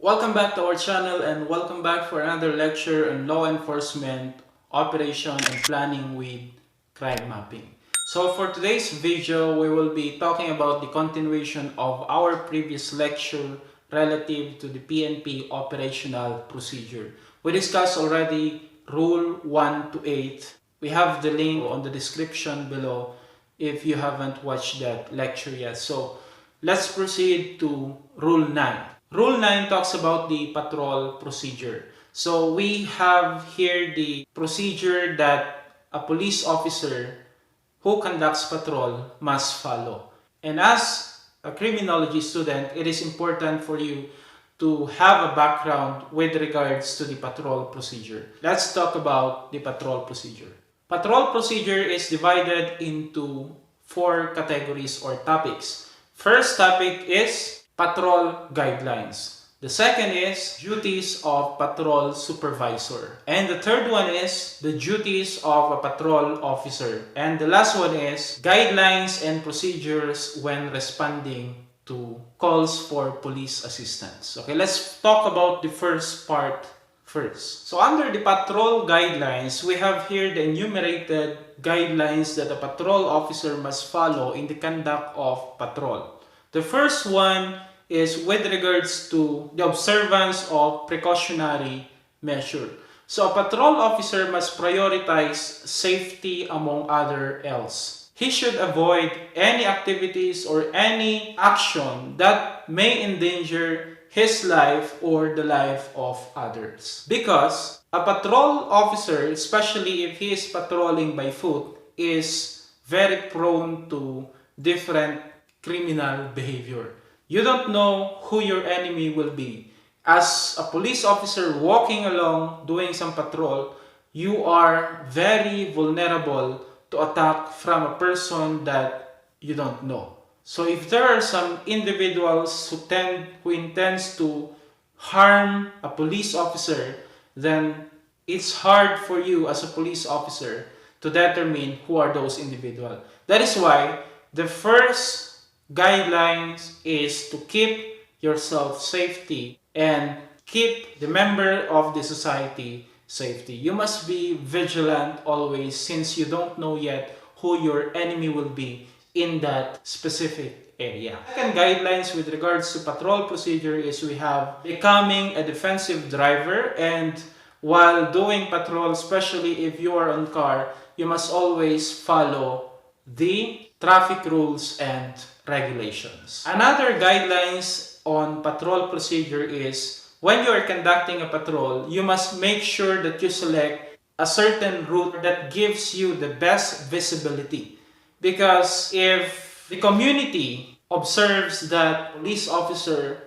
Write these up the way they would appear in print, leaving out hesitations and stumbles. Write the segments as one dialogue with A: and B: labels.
A: Welcome back to our channel and welcome back for another lecture on law enforcement, operation and planning with crime mapping. So for today's video, we will be talking about the continuation of our previous lecture relative to the PNP operational procedure. We discussed already Rule 1 to 8. We have the link on the description below if you haven't watched that lecture yet. So let's proceed to Rule 9. Rule 9 talks about the patrol procedure. So we have here the procedure that a police officer who conducts patrol must follow. And as a criminology student, it is important for you to have a background with regards to the patrol procedure. Let's talk about the patrol procedure. Patrol procedure is divided into 4 categories or topics. First topic is patrol guidelines. The second is duties of patrol supervisor. And the third one is the duties of a patrol officer. And the last one is guidelines and procedures when responding to calls for police assistance. Okay, let's talk about the first part first. So under the patrol guidelines, we have here the enumerated guidelines that a patrol officer must follow in the conduct of patrol. The first one is with regards to the observance of precautionary measure. So a patrol officer must prioritize safety among other else. He should avoid any activities or any action that may endanger his life or the life of others. Because a patrol officer, especially if he is patrolling by foot, is very prone to different criminal behavior. You don't know who your enemy will be. As a police officer walking along doing some patrol, you are very vulnerable to attack from a person that you don't know. So if there are some individuals who intends to harm a police officer, then it's hard for you as a police officer to determine who are those individuals. That is why the first guidelines is to keep yourself safety and keep the member of the society safety. You must be vigilant always since you don't know yet who your enemy will be in that specific area. Second guidelines with regards to patrol procedure is we have becoming a defensive driver, and while doing patrol, especially if you are on car, you must always follow the traffic rules and regulations. Another guidelines on patrol procedure is when you are conducting a patrol, you must make sure that you select a certain route that gives you the best visibility. Because if the community observes that police officer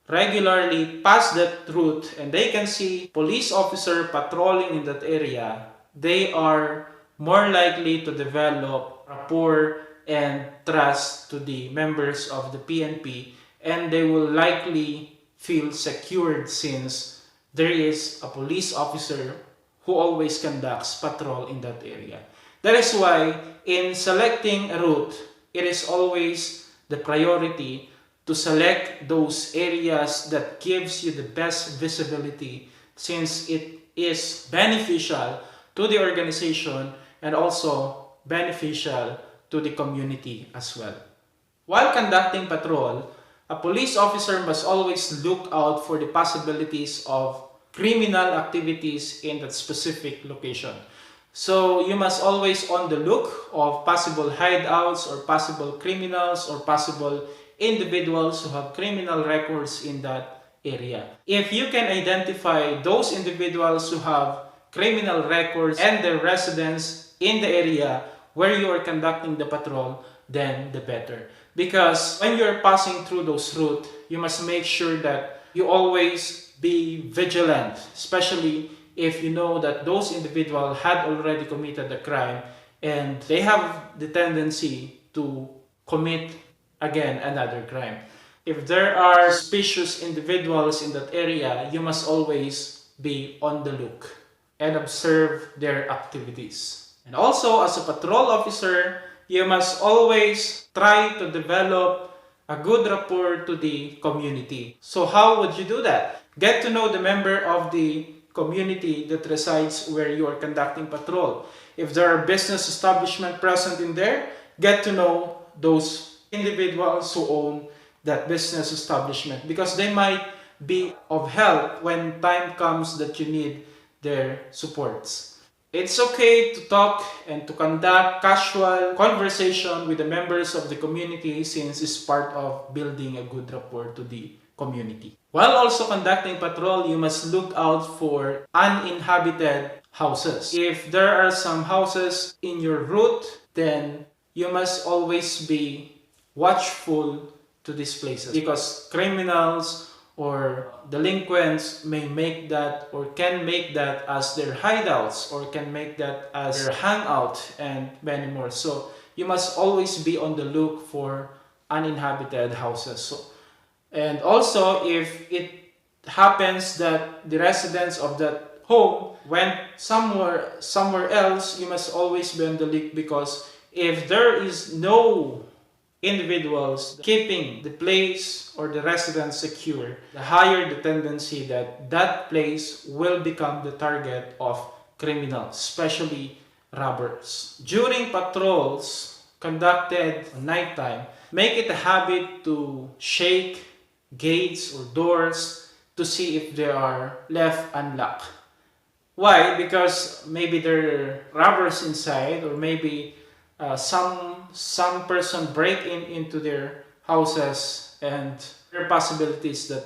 A: regularly pass that route and they can see police officer patrolling in that area, they are more likely to develop rapport and trust to the members of the PNP, and they will likely feel secured since there is a police officer who always conducts patrol in that area. That is why in selecting a route, it is always the priority to select those areas that gives you the best visibility, since it is beneficial to the organization and also beneficial to the community as well. While conducting patrol, a police officer must always look out for the possibilities of criminal activities in that specific location. So you must always on the look of possible hideouts or possible criminals or possible individuals who have criminal records in that area. If you can identify those individuals who have criminal records and their residence in the area where you are conducting the patrol, then the better. Because when you're passing through those routes, you must make sure that you always be vigilant, especially if you know that those individuals had already committed a crime and they have the tendency to commit again another crime. If there are suspicious individuals in that area, you must always be on the look and observe their activities. And also, as a patrol officer, you must always try to develop a good rapport to the community. So how would you do that? Get to know the member of the community that resides where you are conducting patrol. If there are business establishment present in there, get to know those individuals who own that business establishment, because they might be of help when time comes that you need their supports. It's okay to talk and to conduct casual conversation with the members of the community, since it's part of building a good rapport to the community. While also conducting patrol, you must look out for uninhabited houses. If there are some houses in your route, then you must always be watchful to these places, because criminals or delinquents may make that or can make that as their hideouts, or can make that as their hangout, and many more. So you must always be on the look for uninhabited houses. And also, if it happens that the residents of that home went somewhere else, you must always be on the look, because if there is no individuals keeping the place or the residence secure, the higher the tendency that that place will become the target of criminals, especially robbers. During patrols conducted at nighttime, make it a habit to shake gates or doors to see if they are left unlocked. Why? Because maybe there are robbers inside, or maybe some person break into their houses, and there are possibilities that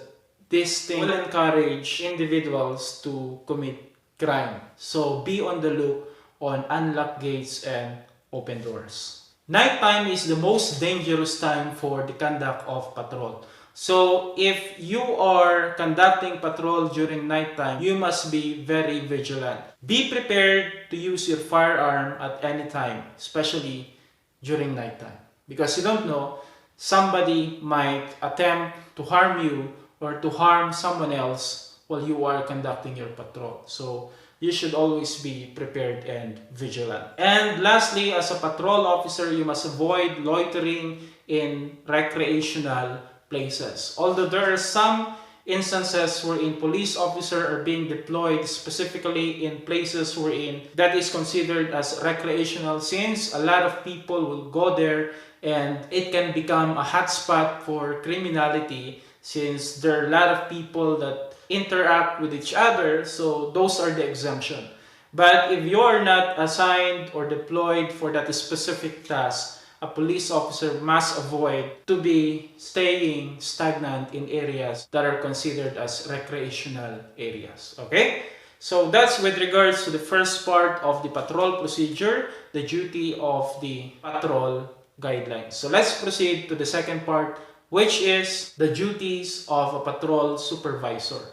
A: this thing will encourage individuals to commit crime. So be on the look on unlocked gates and open doors. Nighttime is the most dangerous time for the conduct of patrol. So if you are conducting patrol during nighttime, you must be very vigilant. Be prepared to use your firearm at any time, especially during nighttime, because you don't know, somebody might attempt to harm you or to harm someone else while you are conducting your patrol. So you should always be prepared and vigilant. And lastly, as a patrol officer, you must avoid loitering in recreational places. Although there are some instances wherein police officers are being deployed specifically in places wherein that is considered as recreational, since a lot of people will go there and it can become a hotspot for criminality, since there are a lot of people that interact with each other. So those are the exemption. But if you are not assigned or deployed for that specific task, a police officer must avoid to be staying stagnant in areas that are considered as recreational areas. Okay? So that's with regards to the first part of the patrol procedure, the duty of the patrol guidelines. So let's proceed to the second part, which is the duties of a patrol supervisor.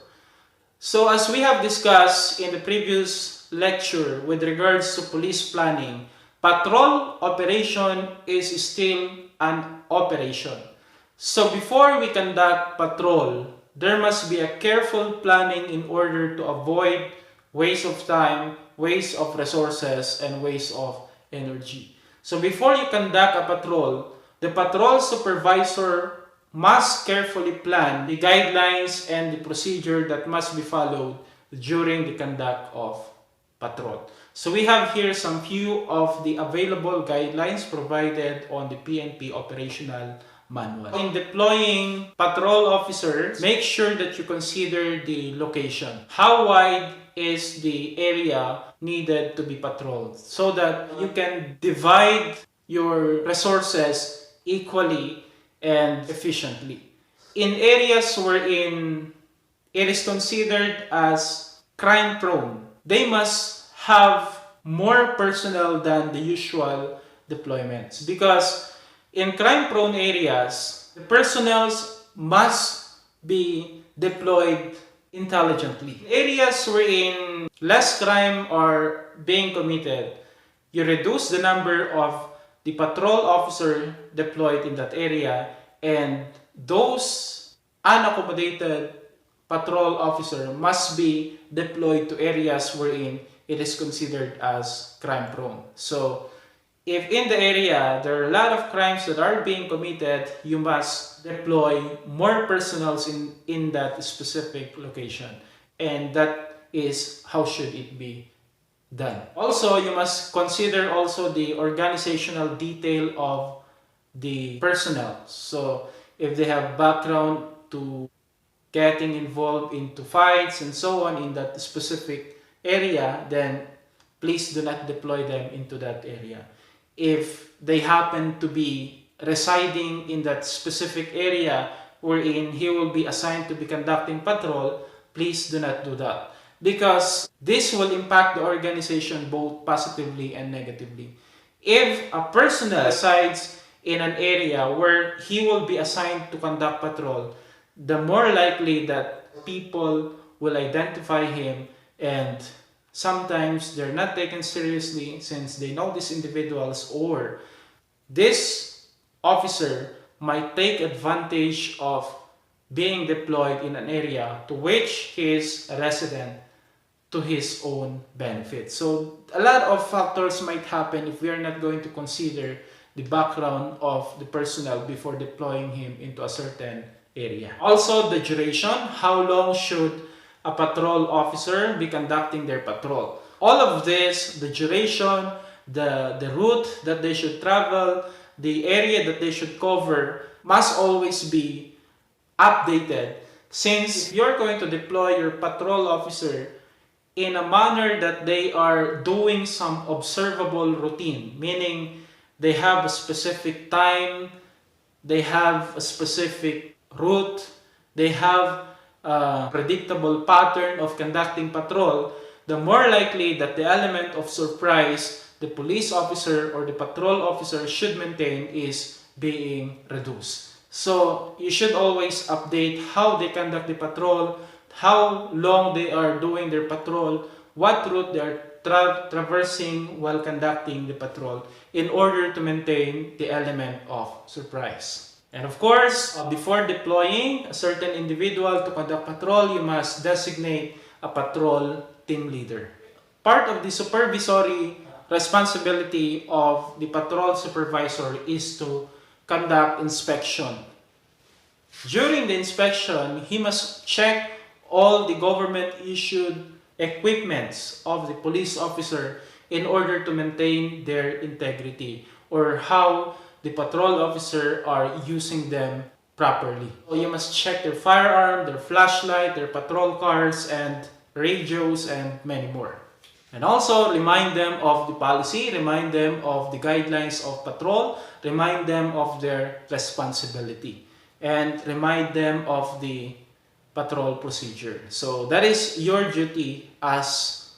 A: So as we have discussed in the previous lecture with regards to police planning, patrol operation is still an operation. So before we conduct patrol, there must be a careful planning in order to avoid waste of time, waste of resources, and waste of energy. So before you conduct a patrol, the patrol supervisor must carefully plan the guidelines and the procedure that must be followed during the conduct of patrol. So we have here some few of the available guidelines provided on the PNP Operational Manual. In deploying patrol officers, make sure that you consider the location. How wide is the area needed to be patrolled, so that you can divide your resources equally and efficiently. In areas wherein it is considered as crime prone, they must have more personnel than the usual deployments, because in crime prone areas, the personnel must be deployed intelligently. In areas wherein less crime are being committed, you reduce the number of the patrol officer deployed in that area, and those unaccommodated patrol officer must be deployed to areas wherein it is considered as crime prone. So if in the area there are a lot of crimes that are being committed, you must deploy more personnel in that specific location. And that is how should it be done. Also, you must consider also the organizational detail of the personnel. So if they have background to getting involved into fights and so on in that specific area, then please do not deploy them into that area. If they happen to be residing in that specific area wherein he will be assigned to be conducting patrol, please do not do that, because this will impact the organization both positively and negatively. If a personnel resides in an area where he will be assigned to conduct patrol, the more likely that people will identify him, and sometimes they're not taken seriously since they know these individuals, or this officer might take advantage of being deployed in an area to which he is a resident to his own benefit. So a lot of factors might happen if we are not going to consider the background of the personnel before deploying him into a certain area. Also, the duration. How long should a patrol officer be conducting their patrol? All of this, the duration, the route that they should travel, the area that they should cover, must always be updated, since if you're going to deploy your patrol officer in a manner that they are doing some observable routine, meaning they have a specific time, they have a specific route, they have a predictable pattern of conducting patrol, the more likely that the element of surprise the police officer or the patrol officer should maintain is being reduced. So you should always update how they conduct the patrol, how long they are doing their patrol, what route they are traversing while conducting the patrol, in order to maintain the element of surprise. And of course, before deploying a certain individual to conduct patrol, you must designate a patrol team leader. Part of the supervisory responsibility of the patrol supervisor is to conduct inspection. During the inspection, he must check all the government-issued equipments of the police officer in order to maintain their integrity, or how the patrol officer are using them properly. So you must check their firearm, their flashlight, their patrol cars, and radios, and many more. And also remind them of the policy, remind them of the guidelines of patrol, remind them of their responsibility, and remind them of the patrol procedure. So that is your duty as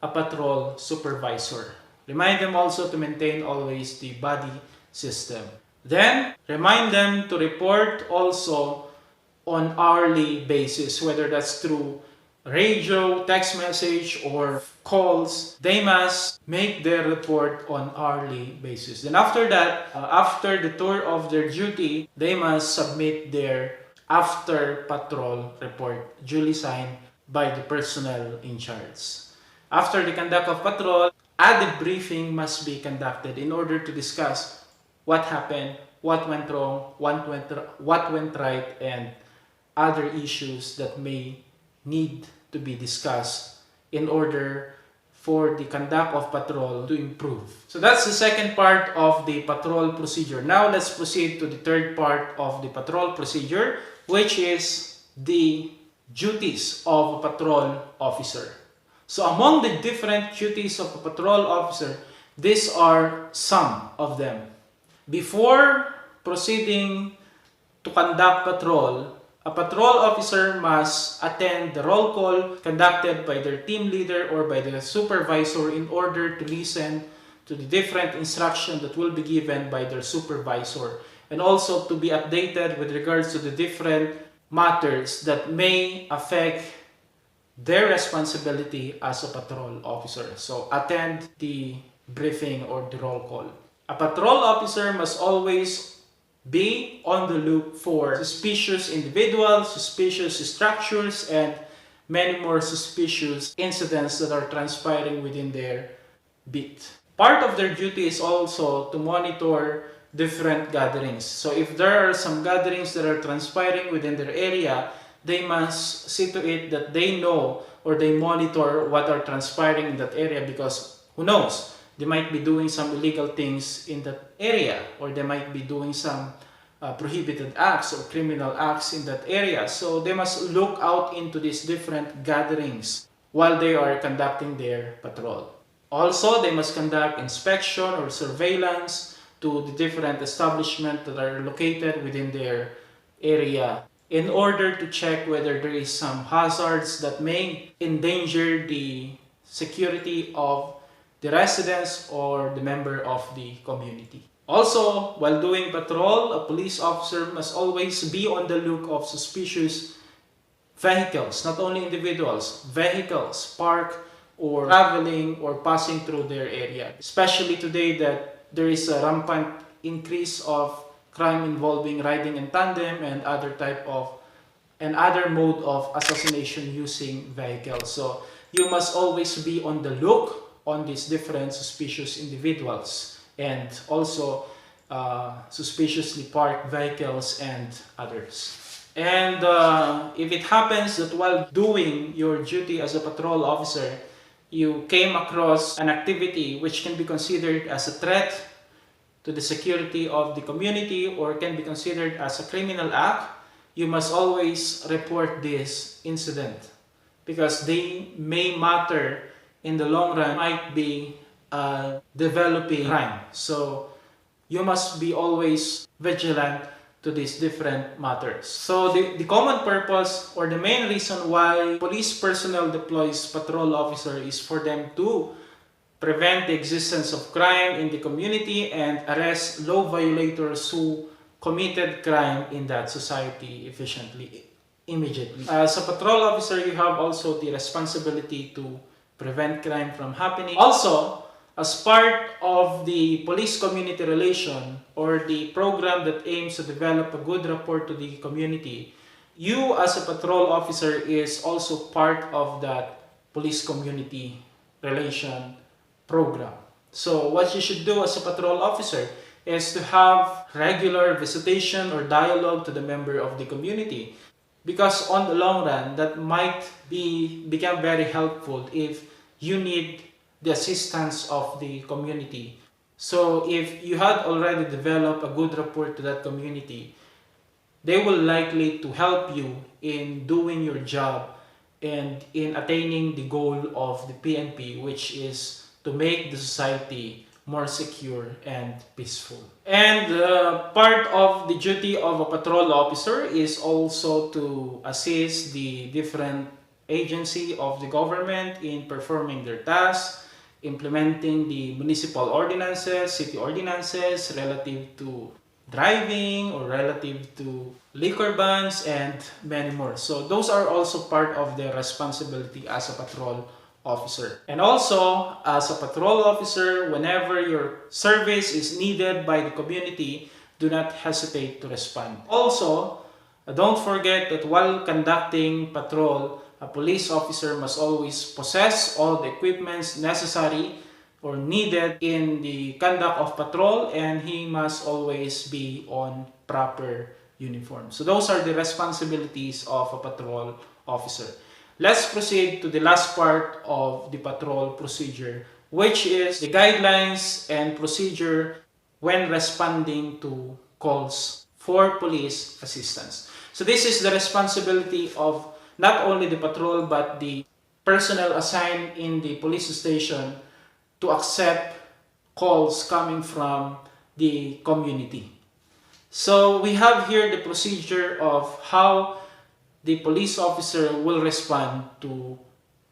A: a patrol supervisor. Remind them also to maintain always the body system. Then remind them to report also on hourly basis, whether that's through radio, text message, or calls. They must make their report on hourly basis. Then after that, after the tour of their duty, they must submit their after patrol report, duly signed by the personnel in charge. After the conduct of patrol, a debriefing must be conducted in order to discuss what happened, what went wrong, what went right, and other issues that may need to be discussed in order for the conduct of patrol to improve. So that's the second part of the patrol procedure. Now let's proceed to the third part of the patrol procedure, which is the duties of a patrol officer. So among the different duties of a patrol officer, these are some of them. Before proceeding to conduct patrol, a patrol officer must attend the roll call conducted by their team leader or by the supervisor in order to listen to the different instructions that will be given by their supervisor, and also to be updated with regards to the different matters that may affect their responsibility as a patrol officer. So attend the briefing or the roll call. A patrol officer must always be on the look for suspicious individuals, suspicious structures, and many more suspicious incidents that are transpiring within their beat. Part of their duty is also to monitor different gatherings. So if there are some gatherings that are transpiring within their area, they must see to it that they know or they monitor what are transpiring in that area, because who knows, they might be doing some illegal things in that area, or they might be doing some prohibited acts or criminal acts in that area. So they must look out into these different gatherings while they are conducting their patrol. Also, they must conduct inspection or surveillance to the different establishments that are located within their area in order to check whether there is some hazards that may endanger the security of the residents or the member of the community. Also, while doing patrol, a police officer must always be on the look of suspicious vehicles, not only individuals, vehicles parked or traveling or passing through their area. Especially today that there is a rampant increase of crime involving riding in tandem and other mode of assassination using vehicles. So you must always be on the look on these different suspicious individuals and also suspiciously parked vehicles and others. And if it happens that while doing your duty as a patrol officer, you came across an activity which can be considered as a threat to the security of the community or can be considered as a criminal act, you must always report this incident, because they may matter in the long run, might be developing crime. So you must be always vigilant to these different matters. So the common purpose or the main reason why police personnel deploys patrol officer is for them to prevent the existence of crime in the community and arrest law violators who committed crime in that society efficiently, immediately. As a patrol officer, you have also the responsibility to prevent crime from happening. Also, as part of the police-community relation or the program that aims to develop a good rapport to the community, you as a patrol officer is also part of that police-community relation program. So what you should do as a patrol officer is to have regular visitation or dialogue to the member of the community, because on the long run that might become very helpful if you need the assistance of the community. So if you had already developed a good rapport to that community, they will likely to help you in doing your job and in attaining the goal of the PNP, which is to make the society more secure and peaceful. And part of the duty of a patrol officer is also to assist the different agency of the government in performing their tasks, implementing the municipal ordinances, city ordinances relative to driving or relative to liquor bans and many more. So those are also part of their responsibility as a patrol officer. And also, as a patrol officer, whenever your service is needed by the community, do not hesitate to respond. Also, don't forget that while conducting patrol, a police officer must always possess all the equipments necessary or needed in the conduct of patrol, and he must always be on proper uniform. So those are the responsibilities of a patrol officer. Let's proceed to the last part of the patrol procedure, which is the guidelines and procedure when responding to calls for police assistance. So this is the responsibility of not only the patrol but the personnel assigned in the police station to accept calls coming from the community. So we have here the procedure of how the police officer will respond to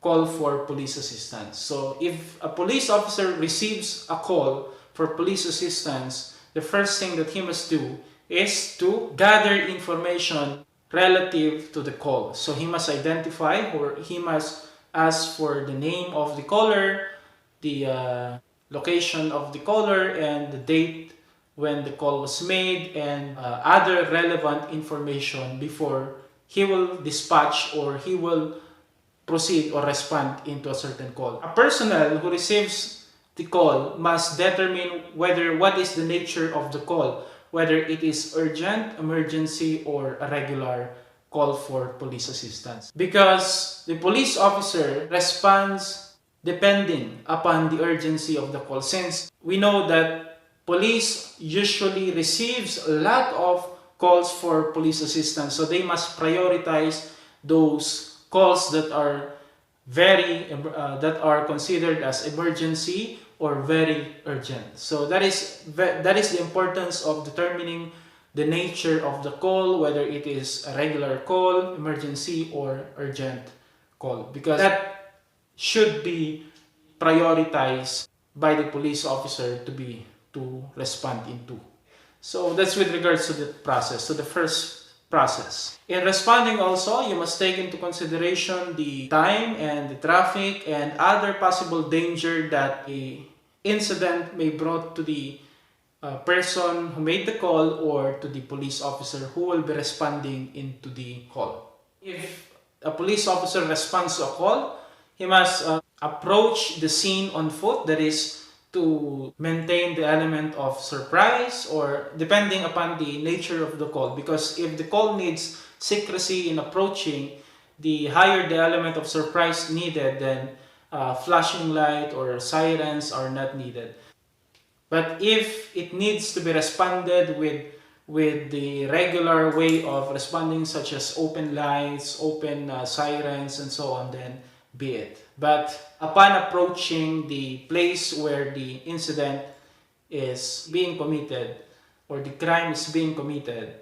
A: call for police assistance. So if a police officer receives a call for police assistance, the first thing that he must do is to gather information relative to the call. So he must identify, or he must ask for the name of the caller, the location of the caller, and the date when the call was made, and other relevant information before he will dispatch or he will proceed or respond into a certain call. A personnel who receives the call must determine what is the nature of the call, whether it is urgent, emergency, or a regular call for police assistance. Because the police officer responds depending upon the urgency of the call. Since we know that police usually receives a lot of calls for police assistance, so they must prioritize those calls that are that are considered as emergency or very urgent. So that is the importance of determining the nature of the call, whether it is a regular call, emergency, or urgent call, because that should be prioritized by the police officer to respond into. So that's with regards to the process, to the first process. In responding also, you must take into consideration the time and the traffic and other possible danger that a incident may brought to the person who made the call or to the police officer who will be responding into the call. If a police officer responds to a call, he must approach the scene on foot, that is, to maintain the element of surprise, or depending upon the nature of the call. Because if the call needs secrecy in approaching, the higher the element of surprise needed, then flashing light or sirens are not needed. But if it needs to be responded with the regular way of responding, such as open lights, open sirens, and so on, then be it. But upon approaching the place where the incident is being committed or the crime is being committed,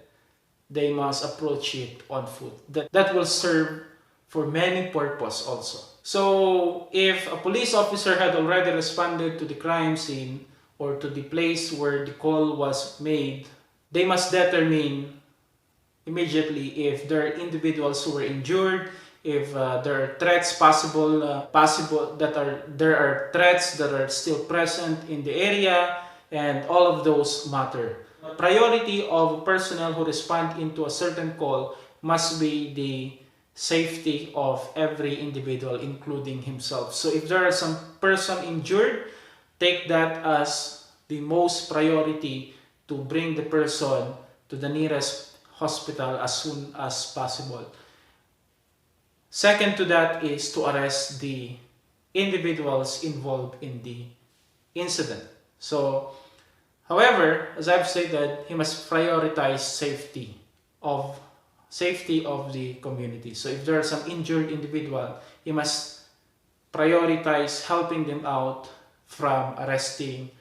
A: they must approach it on foot. That will serve for many purposes also. So if a police officer had already responded to the crime scene or to the place where the call was made, they must determine immediately if there are individuals who were injured, if there are threats there are threats that are still present in the area, and all of those matter. The priority of personnel who respond into a certain call must be the safety of every individual, including himself. So if there are some person injured, take that as the most priority to bring the person to the nearest hospital as soon as possible. Second to that is to arrest the individuals involved in the incident. So, however, as I've stated, he must prioritize safety of the community. So if there are some injured individual, he must prioritize helping them out from arresting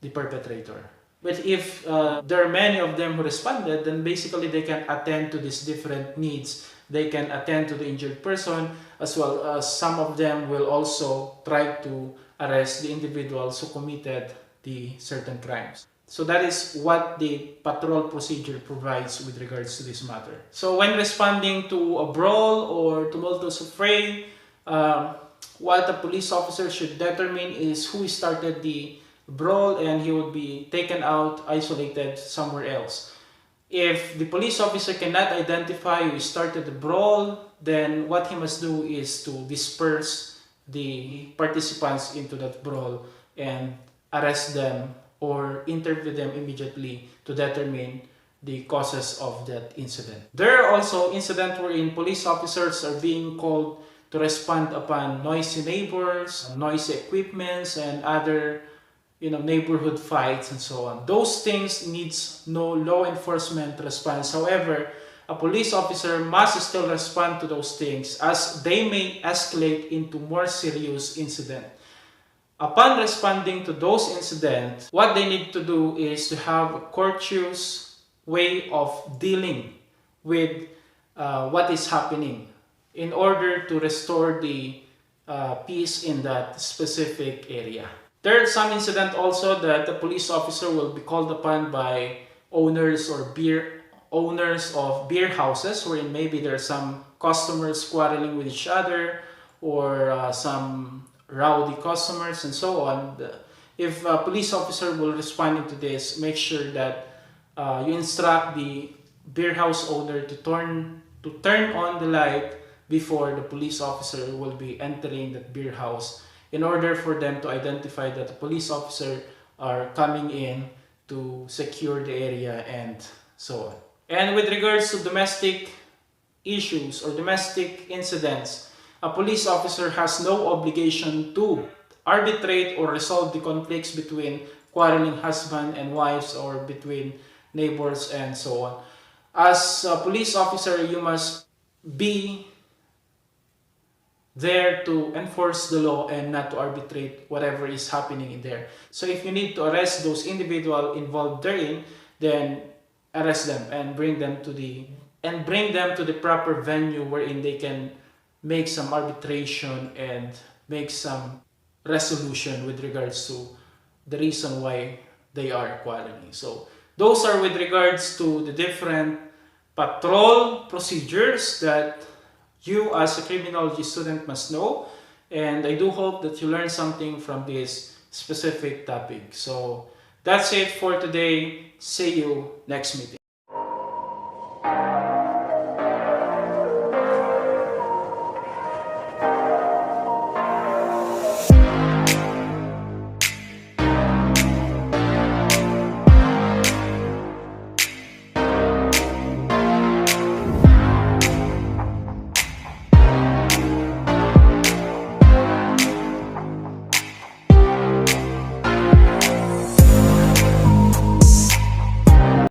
A: the perpetrator. But if there are many of them who responded, then basically they can attend to these different needs. They can attend to the injured person, as well as some of them will also try to arrest the individuals who committed the certain crimes. So that is what the patrol procedure provides with regards to this matter. So when responding to a brawl or tumultuous affray, what a police officer should determine is who started the brawl, and he would be taken out, isolated somewhere else. If the police officer cannot identify who started the brawl, then what he must do is to disperse the participants into that brawl and arrest them or interview them immediately to determine the causes of that incident. There are also incidents wherein police officers are being called to respond upon noisy neighbors, noisy equipments, and other neighborhood fights and so on. Those things needs no law enforcement response. However, a police officer must still respond to those things, as they may escalate into more serious incident. Upon responding to those incidents, what they need to do is to have a courteous way of dealing with what is happening in order to restore the peace in that specific area. There are some incidents also that the police officer will be called upon by owners of beer houses, wherein maybe there are some customers quarreling with each other, or some rowdy customers and so on. If a police officer will respond to this, make sure that you instruct the beer house owner to turn on the light before the police officer will be entering the beer house in order for them to identify that the police officer are coming in to secure the area and so on. And with regards to domestic issues or domestic incidents, a police officer has no obligation to arbitrate or resolve the conflicts between quarreling husband and wives or between neighbors and so on. As a police officer, you must be there to enforce the law and not to arbitrate whatever is happening in there. So if you need to arrest those individuals involved therein, then arrest them and bring them to the proper venue wherein they can make some arbitration and make some resolution with regards to the reason why they are quarreling. So those are with regards to the different patrol procedures that you as a criminology student must know, and I do hope that you learn something from this specific topic. So that's it for today. See you next meeting.